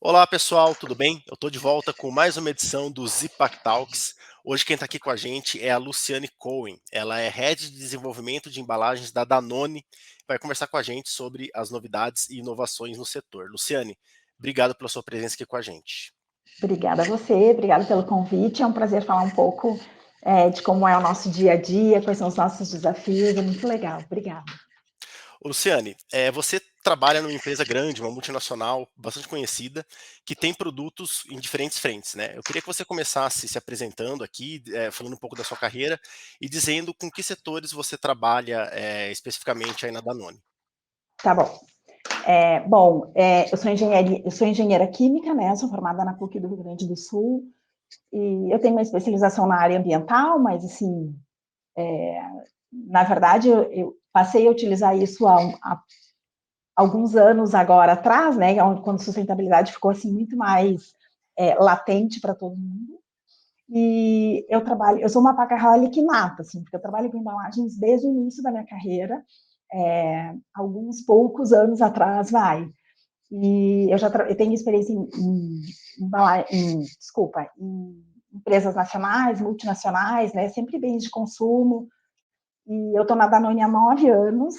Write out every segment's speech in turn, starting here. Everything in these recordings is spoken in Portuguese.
Olá pessoal, tudo bem? Eu estou de volta com mais uma edição do Zipac Talks. Hoje quem está aqui com a gente é a Luciane Cohen. Ela é Head de Desenvolvimento de Embalagens da Danone. Vai conversar com a gente sobre as novidades e inovações no setor. Luciane, obrigado pela sua presença aqui com a gente. Obrigada a você, obrigada pelo convite. É um prazer falar um pouco de como é o nosso dia a dia, quais são os nossos desafios. É muito legal. Obrigada. Ô, Luciane, você trabalha numa empresa grande, uma multinacional, bastante conhecida, que tem produtos em diferentes frentes, né? Eu queria que você começasse se apresentando aqui, falando um pouco da sua carreira e dizendo com que setores você trabalha especificamente aí na Danone. Tá bom. Eu sou engenheira química, né? Sou formada na PUC do Rio Grande do Sul e eu tenho uma especialização na área ambiental, mas assim, na verdade, eu passei a utilizar isso há alguns anos agora atrás, né? Quando a sustentabilidade ficou assim muito mais latente para todo mundo. E eu sou uma pacarrolic nata, assim, porque eu trabalho com embalagens desde o início da minha carreira, alguns poucos anos atrás, vai. E eu tenho experiência em empresas nacionais, multinacionais, né, sempre bens de consumo, e eu estou na Danone há 9 anos,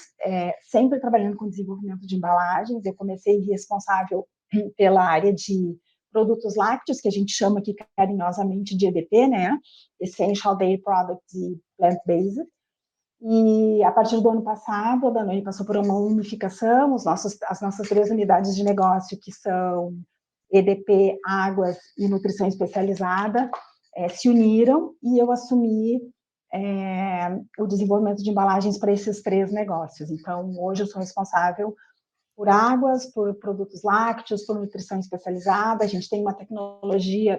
sempre trabalhando com desenvolvimento de embalagens. Eu comecei responsável pela área de produtos lácteos, que a gente chama aqui carinhosamente de EDP, né? Essential Dairy Products e Plant-Based. E a partir do ano passado, a Danone passou por uma unificação, as nossas 3 unidades de negócio, que são EDP, Águas e Nutrição Especializada, se uniram e eu assumi o desenvolvimento de embalagens para esses 3 negócios. Então, hoje eu sou responsável por águas, por produtos lácteos, por nutrição especializada. A gente tem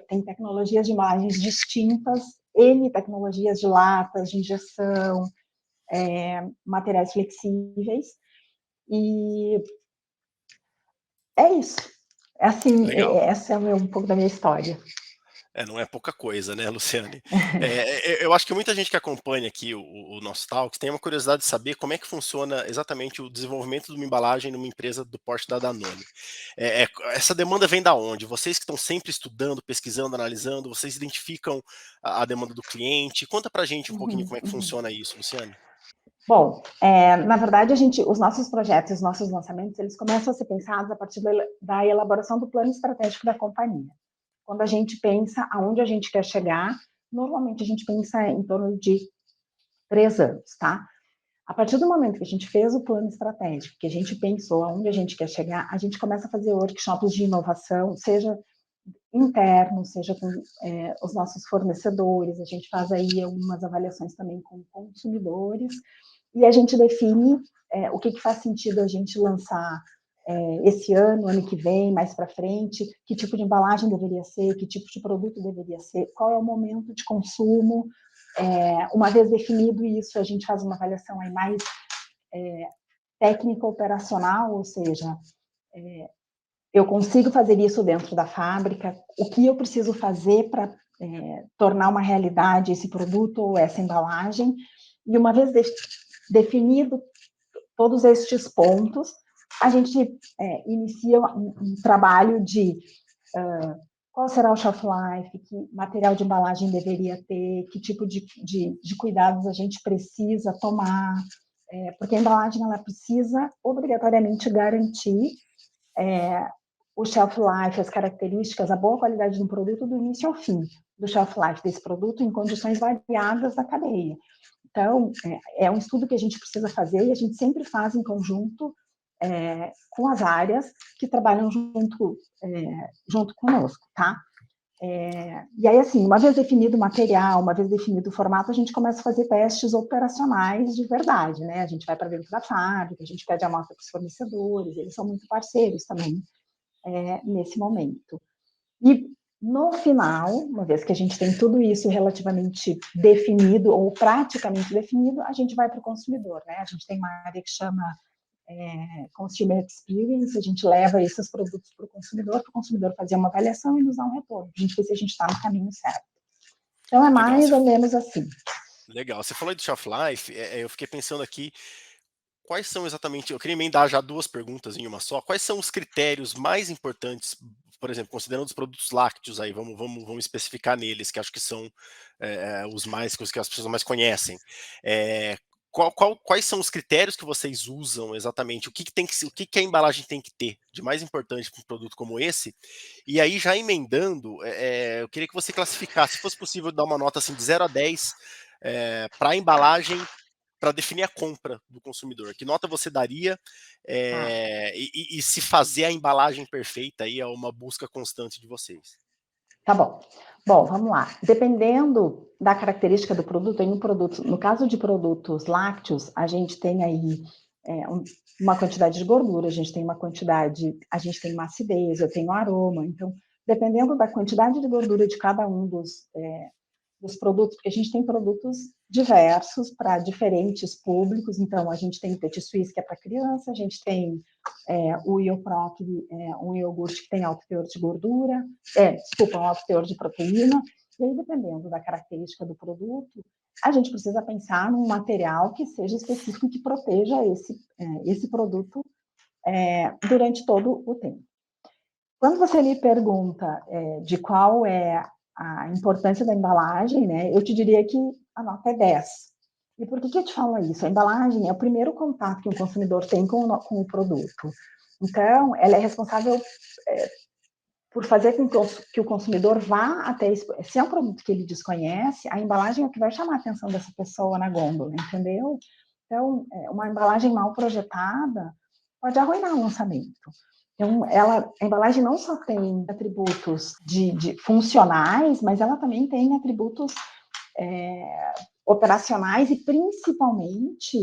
tem tecnologias de embalagens distintas, N tecnologias de latas, de injeção, materiais flexíveis. E é isso. Assim, Legal. essa é um pouco da minha história. Não é pouca coisa, né, Luciane? Eu acho que muita gente que acompanha aqui o nosso Talks tem uma curiosidade de saber como é que funciona exatamente o desenvolvimento de uma embalagem numa empresa do porte da Danone. Essa demanda vem da onde? Vocês que estão sempre estudando, pesquisando, analisando, vocês identificam a demanda do cliente? Conta pra gente um pouquinho como é que funciona isso, Luciane. Bom, na verdade, os nossos projetos, os nossos lançamentos, eles começam a ser pensados a partir da elaboração do plano estratégico da companhia. Quando a gente pensa aonde a gente quer chegar, normalmente a gente pensa em torno de 3 anos, tá? A partir do momento que a gente fez o plano estratégico, que a gente pensou aonde a gente quer chegar, a gente começa a fazer workshops de inovação, seja interno, seja com os nossos fornecedores, a gente faz aí algumas avaliações também com consumidores, e a gente define o que faz sentido a gente lançar esse ano que vem, mais para frente, que tipo de embalagem deveria ser, que tipo de produto deveria ser, qual é o momento de consumo. Uma vez definido isso, a gente faz uma avaliação aí mais técnica operacional, ou seja, eu consigo fazer isso dentro da fábrica, o que eu preciso fazer para tornar uma realidade esse produto ou essa embalagem, e uma vez definido todos estes pontos, a gente inicia um trabalho de qual será o shelf life, que material de embalagem deveria ter, que tipo de cuidados a gente precisa tomar, porque a embalagem ela precisa obrigatoriamente garantir o shelf life, as características, a boa qualidade do produto do início ao fim, do shelf life desse produto em condições variadas da cadeia. Então, é um estudo que a gente precisa fazer e a gente sempre faz em conjunto com as áreas que trabalham junto conosco, tá? E aí, assim, uma vez definido o material, uma vez definido o formato, a gente começa a fazer testes operacionais de verdade, né? A gente vai para dentro da fábrica, a gente pede amostra para os fornecedores, eles são muito parceiros também nesse momento. E no final, uma vez que a gente tem tudo isso relativamente definido ou praticamente definido, a gente vai para o consumidor, né? A gente tem uma área que chama Consumer Experience, a gente leva esses produtos para o consumidor fazer uma avaliação e nos dar um retorno, para a gente ver se a gente está no caminho certo. Então, é Legal, mais ou menos assim. legal. Você falou de shelf life, eu fiquei pensando aqui. Quais são exatamente, eu queria emendar já duas perguntas em uma só. Quais são os critérios mais importantes por exemplo, considerando os produtos lácteos aí, vamos especificar neles, que acho que são os mais, os que as pessoas mais conhecem. É, quais são os critérios que vocês usam exatamente? O que que a embalagem tem que ter de mais importante para um produto como esse? E aí, já emendando, eu queria que você classificasse, se fosse possível, dar uma nota assim, de 0 a 10 para a embalagem, para definir a compra do consumidor. Que nota você daria? Tá. E se fazer a embalagem perfeita aí é uma busca constante de vocês. Tá bom. Bom, vamos lá. Dependendo da característica do produto, em um produto, no caso de produtos lácteos, a gente tem aí uma quantidade de gordura, a gente tem uma acidez, eu tenho aroma. Então, dependendo da quantidade de gordura de cada um dos produtos, porque a gente tem produtos diversos para diferentes públicos. Então, a gente tem o Petit Suisse, que é para criança, a gente tem o Iopro, que é um iogurte que tem alto teor de gordura, um alto teor de proteína. E aí, dependendo da característica do produto, a gente precisa pensar num material que seja específico e que proteja esse produto durante todo o tempo. Quando você me pergunta de qual é a importância da embalagem, né, eu te diria que a nota é 10. E por que eu te falo isso? A embalagem é o primeiro contato que o consumidor tem com o produto. Então, ela é responsável por fazer com que o consumidor vá até... Se é um produto que ele desconhece, a embalagem é o que vai chamar a atenção dessa pessoa na gôndola, entendeu? Então, uma embalagem mal projetada pode arruinar o lançamento. Então, a embalagem não só tem atributos de funcionais, mas ela também tem atributos operacionais e, principalmente,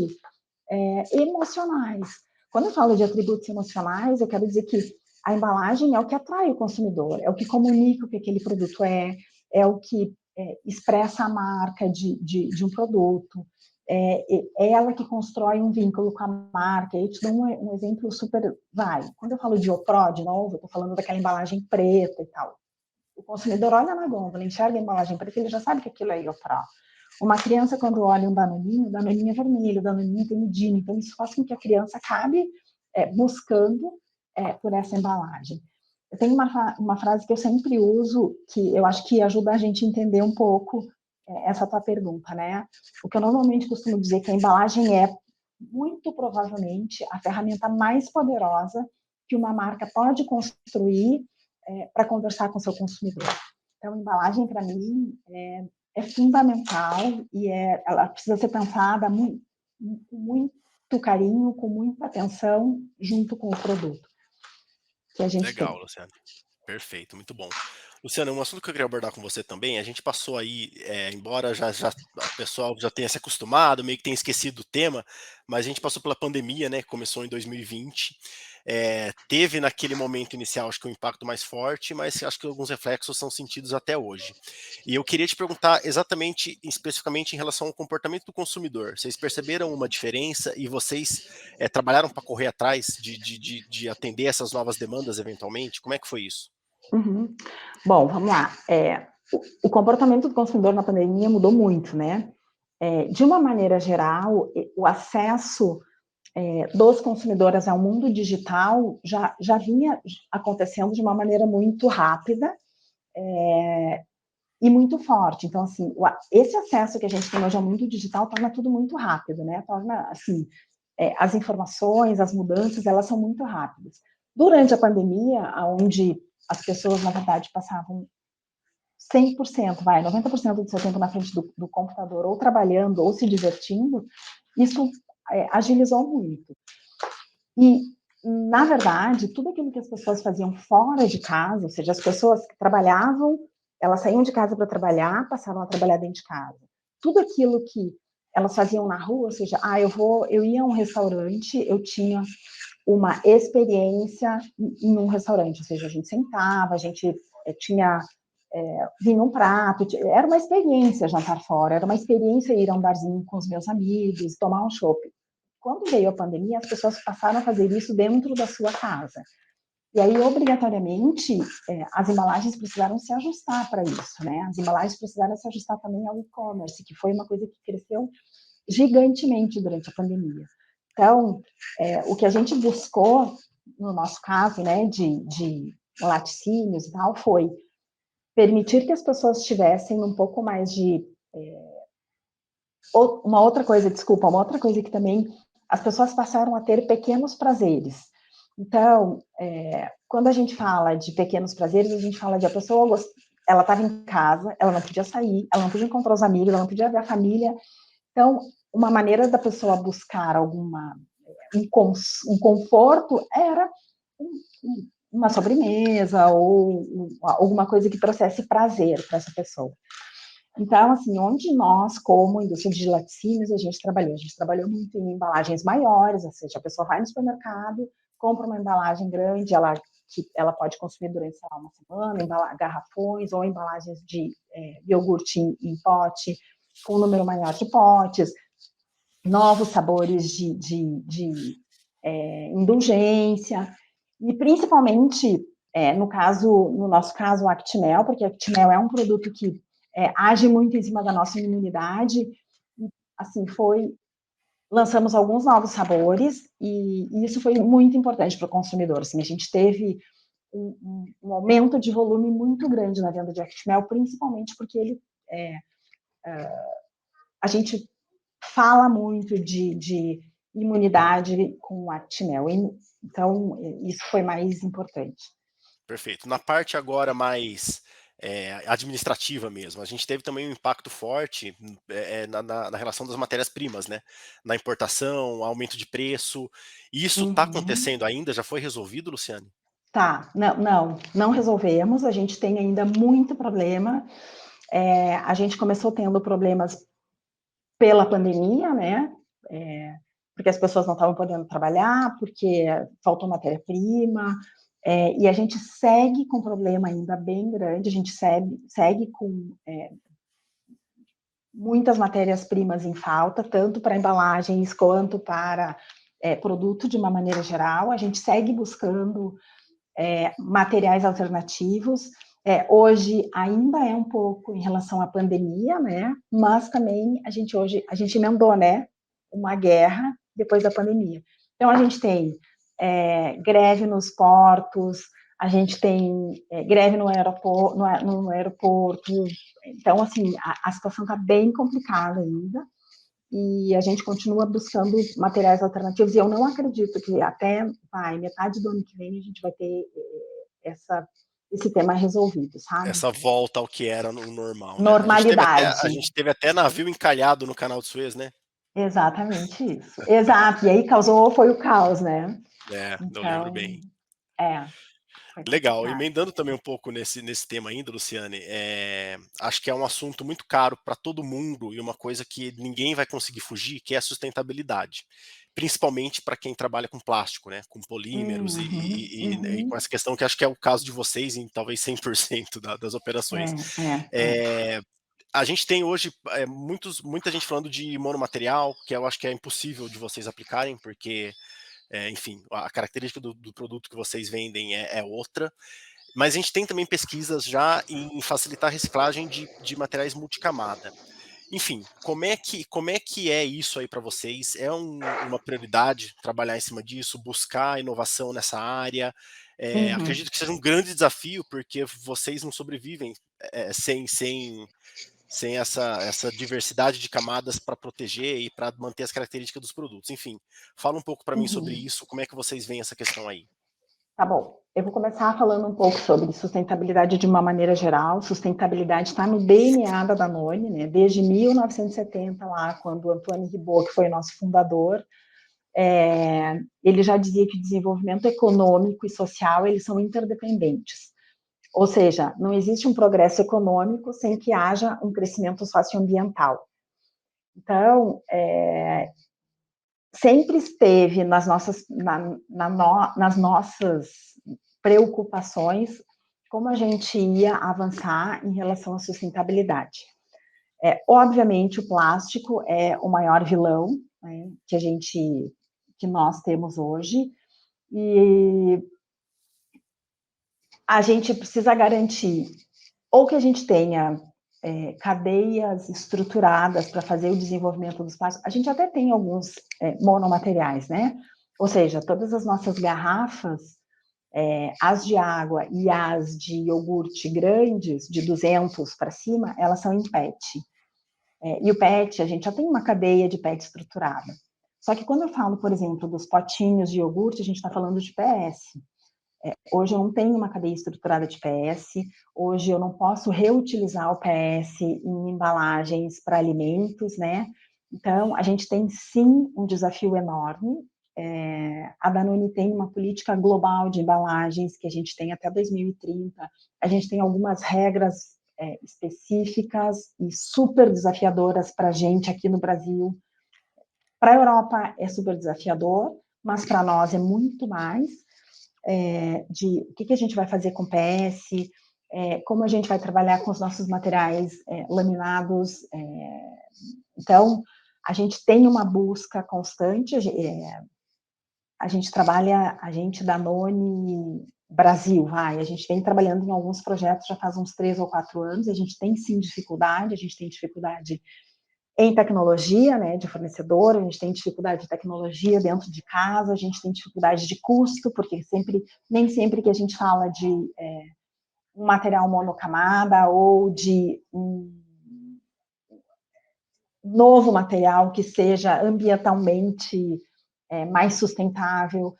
emocionais. Quando eu falo de atributos emocionais, eu quero dizer que a embalagem é o que atrai o consumidor, é o que comunica o que aquele produto é o que expressa a marca de um produto, é ela que constrói um vínculo com a marca. Eu te dou um exemplo super... Quando eu falo de Iopro, de novo, eu estou falando daquela embalagem preta e tal. O consumidor olha na gôndola, enxerga a embalagem preta, ele já sabe que aquilo é Iopro. Uma criança, quando olha um danoninho, o danoninho é vermelho, o danoninho tem medina, então isso faz com que a criança acabe buscando por essa embalagem. Eu tenho uma frase que eu sempre uso, que eu acho que ajuda a gente a entender um pouco essa tua pergunta, né? O que eu normalmente costumo dizer é que a embalagem é, muito provavelmente, a ferramenta mais poderosa que uma marca pode construir para conversar com o seu consumidor. Então, a embalagem, para mim, é fundamental e ela precisa ser pensada com muito carinho, com muita atenção, junto com o produto que a gente Legal, tem. Luciano. Perfeito, muito bom. Luciano, um assunto que eu queria abordar com você também, a gente passou aí, embora já o pessoal já tenha se acostumado, meio que tenha esquecido o tema, mas a gente passou pela pandemia, né, que começou em 2020, teve naquele momento inicial, acho que um impacto mais forte, mas acho que alguns reflexos são sentidos até hoje. E eu queria te perguntar exatamente, especificamente em relação ao comportamento do consumidor. Vocês perceberam uma diferença e vocês trabalharam para correr atrás de atender essas novas demandas eventualmente? Como é que foi isso? Uhum. Bom, vamos lá. O comportamento do consumidor na pandemia mudou muito, né? De uma maneira geral, o acesso dos consumidores ao mundo digital já vinha acontecendo de uma maneira muito rápida e muito forte. Então, assim, esse acesso que a gente tem hoje ao mundo digital torna tudo muito rápido, né? Torna, assim, as informações, as mudanças, elas são muito rápidas. Durante a pandemia, onde as pessoas, na verdade, passavam 100%, 90% do seu tempo na frente do computador, ou trabalhando, ou se divertindo, isso agilizou muito. E, na verdade, tudo aquilo que as pessoas faziam fora de casa, ou seja, as pessoas que trabalhavam, elas saíam de casa para trabalhar, passavam a trabalhar dentro de casa. Tudo aquilo que elas faziam na rua, ou seja, eu ia a um restaurante, eu tinha uma experiência em um restaurante, ou seja, a gente sentava, a gente tinha vinha um prato, era uma experiência jantar fora, era uma experiência ir a um barzinho com os meus amigos, tomar um chopp. Quando veio a pandemia, as pessoas passaram a fazer isso dentro da sua casa. E aí, obrigatoriamente, as embalagens precisaram se ajustar para isso, né? As embalagens precisaram se ajustar também ao e-commerce, que foi uma coisa que cresceu gigantemente durante a pandemia. Então, o que a gente buscou, no nosso caso, né, de laticínios e tal, foi permitir que as pessoas tivessem um pouco mais de... uma outra coisa que também as pessoas passaram a ter pequenos prazeres. Então, quando a gente fala de pequenos prazeres, a gente fala de a pessoa, ela estava em casa, ela não podia sair, ela não podia encontrar os amigos, ela não podia ver a família. Então, uma maneira da pessoa buscar um conforto era uma sobremesa ou alguma coisa que trouxesse prazer para essa pessoa. Então, assim, onde nós, como indústria de laticínios, a gente trabalhou muito em embalagens maiores, ou seja, a pessoa vai no supermercado, compra uma embalagem grande, que ela pode consumir durante, sei lá, uma semana, garrafões ou embalagens de iogurte em pote, com um número maior de potes, novos sabores de indulgência, e principalmente, no nosso caso, o Actimel, porque o Actimel é um produto que age muito em cima da nossa imunidade, e, assim, lançamos alguns novos sabores, e isso foi muito importante para o consumidor, assim, a gente teve um aumento de volume muito grande na venda de Actimel, principalmente porque a gente fala muito de imunidade com o Actimel, então isso foi mais importante. Perfeito. Na parte agora mais administrativa mesmo, a gente teve também um impacto forte na relação das matérias-primas, né? Na importação, aumento de preço. Isso está acontecendo ainda? Já foi resolvido, Luciane? Tá, não resolvemos, a gente tem ainda muito problema. A gente começou tendo problemas pela pandemia, né? Porque as pessoas não estavam podendo trabalhar, porque faltou matéria-prima, e a gente segue com um problema ainda bem grande, a gente segue com muitas matérias-primas em falta, tanto para embalagens quanto para produto de uma maneira geral. A gente segue buscando materiais alternativos. Hoje ainda é um pouco em relação à pandemia, né? Mas também a gente emendou, né, uma guerra depois da pandemia. Então a gente tem greve nos portos, a gente tem greve no aeroporto. Então, assim, a situação está bem complicada ainda, e a gente continua buscando materiais alternativos, e eu não acredito que até metade do ano que vem a gente vai ter esse tema resolvido, sabe? Essa volta ao que era no normal, né? A Normalidade. gente teve até navio encalhado no canal de Suez, né? Exatamente isso. Exato. E aí foi o caos, né? Eu lembro Então, bem. foi Legal, complicado. emendando também um pouco nesse tema ainda, Luciane, acho que é um assunto muito caro para todo mundo e uma coisa que ninguém vai conseguir fugir, que é a sustentabilidade. Principalmente para quem trabalha com plástico, né, com polímeros e com essa questão que acho que é o caso de vocês em talvez 100% das operações. A gente tem hoje muita gente falando de monomaterial, que eu acho que é impossível de vocês aplicarem, porque enfim, a característica do produto que vocês vendem é outra, mas a gente tem também pesquisas já em facilitar a reciclagem de materiais multicamada. Enfim, como é que é isso aí para vocês? É uma prioridade trabalhar em cima disso, buscar inovação nessa área? Acredito que seja um grande desafio, porque vocês não sobrevivem sem essa diversidade de camadas para proteger e para manter as características dos produtos. Enfim, fala um pouco para mim sobre isso, como é que vocês veem essa questão aí? Tá bom. Eu vou começar falando um pouco sobre sustentabilidade de uma maneira geral. Sustentabilidade está no DNA da Danone, né? Desde 1970, lá, quando o Antoine Riboud, que foi o nosso fundador, ele já dizia que o desenvolvimento econômico e social, eles são interdependentes. Ou seja, não existe um progresso econômico sem que haja um crescimento socioambiental. Então, sempre esteve nas nossas preocupações como a gente ia avançar em relação à sustentabilidade. Obviamente, o plástico é o maior vilão, né, que nós temos hoje, e a gente precisa garantir ou que a gente tenha cadeias estruturadas para fazer o desenvolvimento dos plásticos. A gente até tem alguns monomateriais, né? Ou seja, todas as nossas garrafas, As de água e as de iogurte grandes, de 200 para cima, elas são em PET. E o PET, a gente já tem uma cadeia de PET estruturada. Só que quando eu falo, por exemplo, dos potinhos de iogurte, a gente está falando de PS. Hoje eu não tenho uma cadeia estruturada de PS, hoje eu não posso reutilizar o PS em embalagens para alimentos, né? Então, a gente tem sim um desafio enorme. A Danone tem uma política global de embalagens que a gente tem até 2030. A gente tem algumas regras específicas e super desafiadoras para a gente aqui no Brasil. Para a Europa é super desafiador, mas para nós é muito mais. De o que a gente vai fazer com PS, como a gente vai trabalhar com os nossos materiais laminados. Então, a gente tem uma busca constante, a gente trabalha, a gente Danone Brasil, a gente vem trabalhando em alguns projetos já faz uns 3 ou 4 anos, a gente tem sim dificuldade, a gente tem dificuldade em tecnologia, né, de fornecedor, a gente tem dificuldade de tecnologia dentro de casa, a gente tem dificuldade de custo, porque nem sempre que a gente fala de um material monocamada ou de um novo material que seja ambientalmente mais sustentável,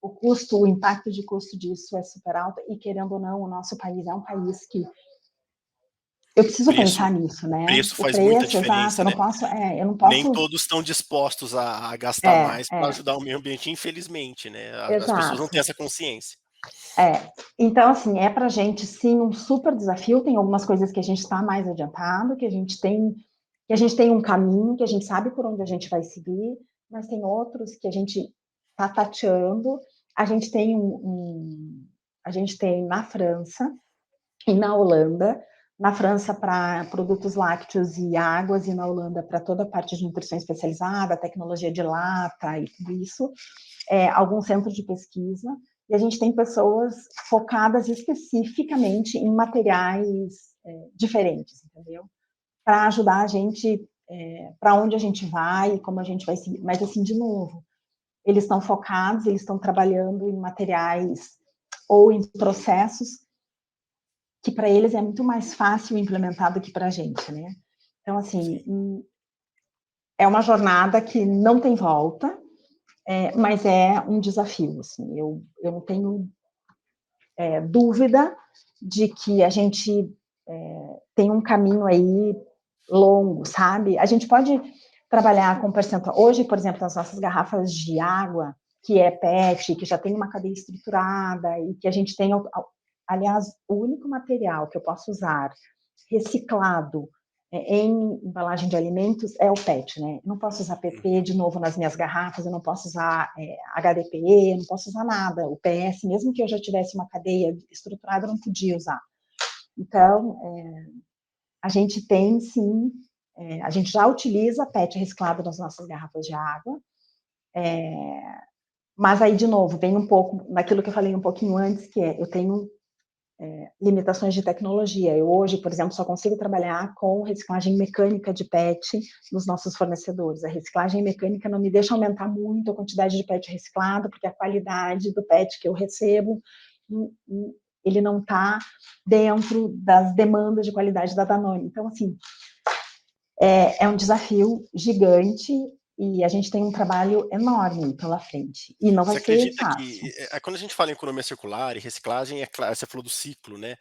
o impacto de custo disso é super alto, e querendo ou não, o nosso país é um país que eu preciso Preço, pensar nisso, né? preço O faz muita preço, exato, diferença, né? eu não Nem posso, todos estão dispostos a gastar mais para é, ajudar o meio ambiente, infelizmente, né? As pessoas não têm exato. essa consciência. Então, assim, para a gente, sim, um super desafio. Tem algumas coisas que a gente está mais adiantado, que a gente tem um caminho, que a gente sabe por onde a gente vai seguir, mas tem outros que a gente está tateando. A gente tem a gente tem na França e na Holanda. Na França para produtos lácteos e águas, e na Holanda para toda a parte de nutrição especializada, tecnologia de lata e tudo isso. Alguns centros de pesquisa, e a gente tem pessoas focadas especificamente em materiais diferentes, entendeu? Para ajudar a gente, para onde a gente vai e como a gente vai seguir. Mas, assim, de novo, eles estão focados, eles estão trabalhando em materiais ou em processos que para eles é muito mais fácil implementar do que para a gente, né? Então, assim, é uma jornada que não tem volta, mas é um desafio, assim. Eu não tenho dúvida de que a gente tem um caminho aí longo, sabe? A gente pode trabalhar com percentual. Hoje, por exemplo, as nossas garrafas de água, que é PET, que já tem uma cadeia estruturada e que a gente tem, aliás, o único material que eu posso usar reciclado em embalagem de alimentos é o PET, né? Eu não posso usar PP de novo nas minhas garrafas, eu não posso usar HDPE, eu não posso usar nada. O PS, mesmo que eu já tivesse uma cadeia estruturada, eu não podia usar. Então, a gente tem, sim, a gente já utiliza PET reciclado nas nossas garrafas de água, mas aí, de novo, vem um pouco naquilo que eu falei um pouquinho antes, que eu tenho limitações de tecnologia. Eu hoje, por exemplo, só consigo trabalhar com reciclagem mecânica de PET nos nossos fornecedores. A reciclagem mecânica não me deixa aumentar muito a quantidade de PET reciclado, porque a qualidade do PET que eu recebo, ele não está dentro das demandas de qualidade da Danone. Então, assim, é um desafio gigante e a gente tem um trabalho enorme pela frente. E não vai Você ser acredita fácil. que, quando a gente fala em economia circular e reciclagem, é claro, você falou do ciclo, né?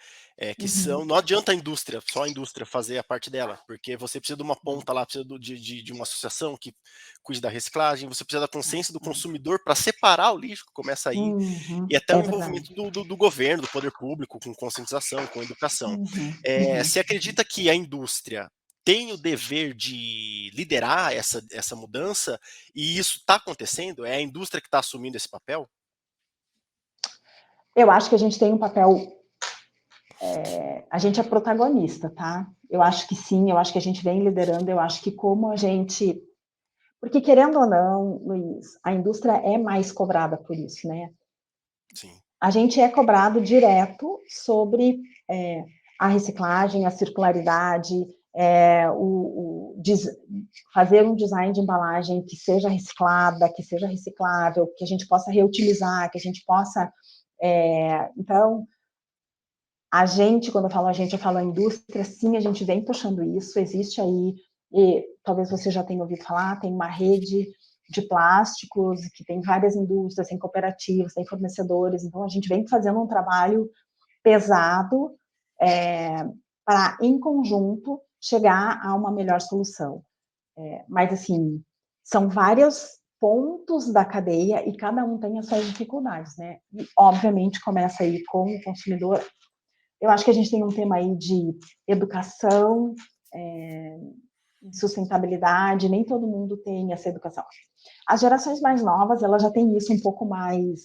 Uhum. Não adianta a indústria, só a indústria fazer a parte dela, porque você precisa de uma ponta lá, precisa de uma associação que cuide da reciclagem, você precisa da consciência do consumidor para separar o lixo que começa aí, e até o É verdade. envolvimento do governo, do poder público, com conscientização, com educação. Você Uhum. acredita que a indústria tem o dever de liderar essa mudança, e isso está acontecendo? É a indústria que está assumindo esse papel? Eu acho que a gente tem um papel, a gente é protagonista, tá? Eu acho que sim, eu acho que a gente vem liderando, eu acho que como a gente. Porque, querendo ou não, Luiz, a indústria é mais cobrada por isso, né? Sim. A gente é cobrado direto sobre a reciclagem, a circularidade, fazer um design de embalagem que seja reciclada, que seja reciclável, que a gente possa reutilizar, que a gente possa... então, a gente, quando eu falo a gente, eu falo a indústria, sim, a gente vem puxando isso, existe aí, e talvez você já tenha ouvido falar, tem uma rede de plásticos, que tem várias indústrias, tem cooperativas, tem fornecedores, então a gente vem fazendo um trabalho pesado para, em conjunto, chegar a uma melhor solução. Mas, assim, são vários pontos da cadeia e cada um tem as suas dificuldades, né? E, obviamente, começa aí com o consumidor. Eu acho que a gente tem um tema aí de educação, sustentabilidade, nem todo mundo tem essa educação. As gerações mais novas, elas já têm isso um pouco mais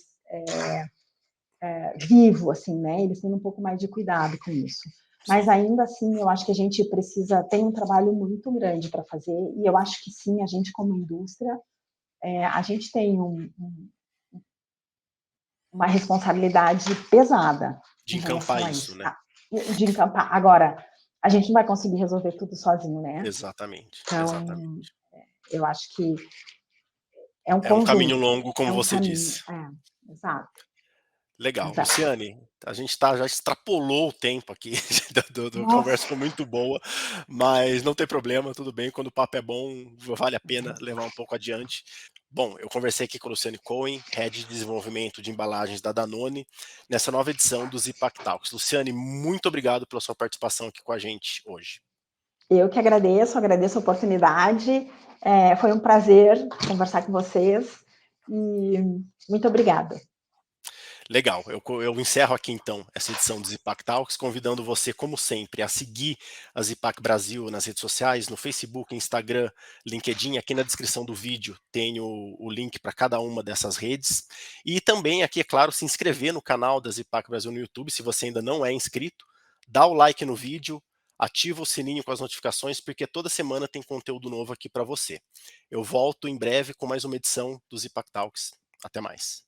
vivo, assim, né? Eles têm um pouco mais de cuidado com isso. Mas Sim. ainda assim, eu acho que a gente precisa, tem um trabalho muito grande para fazer, e eu acho que sim, a gente como indústria, a gente tem uma responsabilidade pesada De em encampar relação a isso, isso, né? tá? De encampar. Agora, a gente não vai conseguir resolver tudo sozinho, né? Exatamente, Então, exatamente. eu acho que é um É um caminho conjunto, longo, é como um você caminho. disse. Exato, Legal. exato. Luciane, a gente já extrapolou o tempo aqui, do conversa Nossa, foi muito boa, mas não tem problema, tudo bem, quando o papo é bom, vale a pena levar um pouco adiante. Bom, eu conversei aqui com a Luciane Cohen, Head de Desenvolvimento de Embalagens da Danone, nessa nova edição dos Impact Talks. Luciane, muito obrigado pela sua participação aqui com a gente hoje. eu que agradeço a oportunidade. Foi um prazer conversar com vocês e muito obrigada. Legal, eu encerro aqui então essa edição dos Impact Talks, convidando você, como sempre, a seguir as Impact Brasil nas redes sociais, no Facebook, Instagram, LinkedIn. Aqui na descrição do vídeo tem o link para cada uma dessas redes. E também aqui, é claro, se inscrever no canal das Impact Brasil no YouTube, se você ainda não é inscrito. Dá o like no vídeo, ativa o sininho com as notificações, porque toda semana tem conteúdo novo aqui para você. Eu volto em breve com mais uma edição dos Impact Talks. Até mais.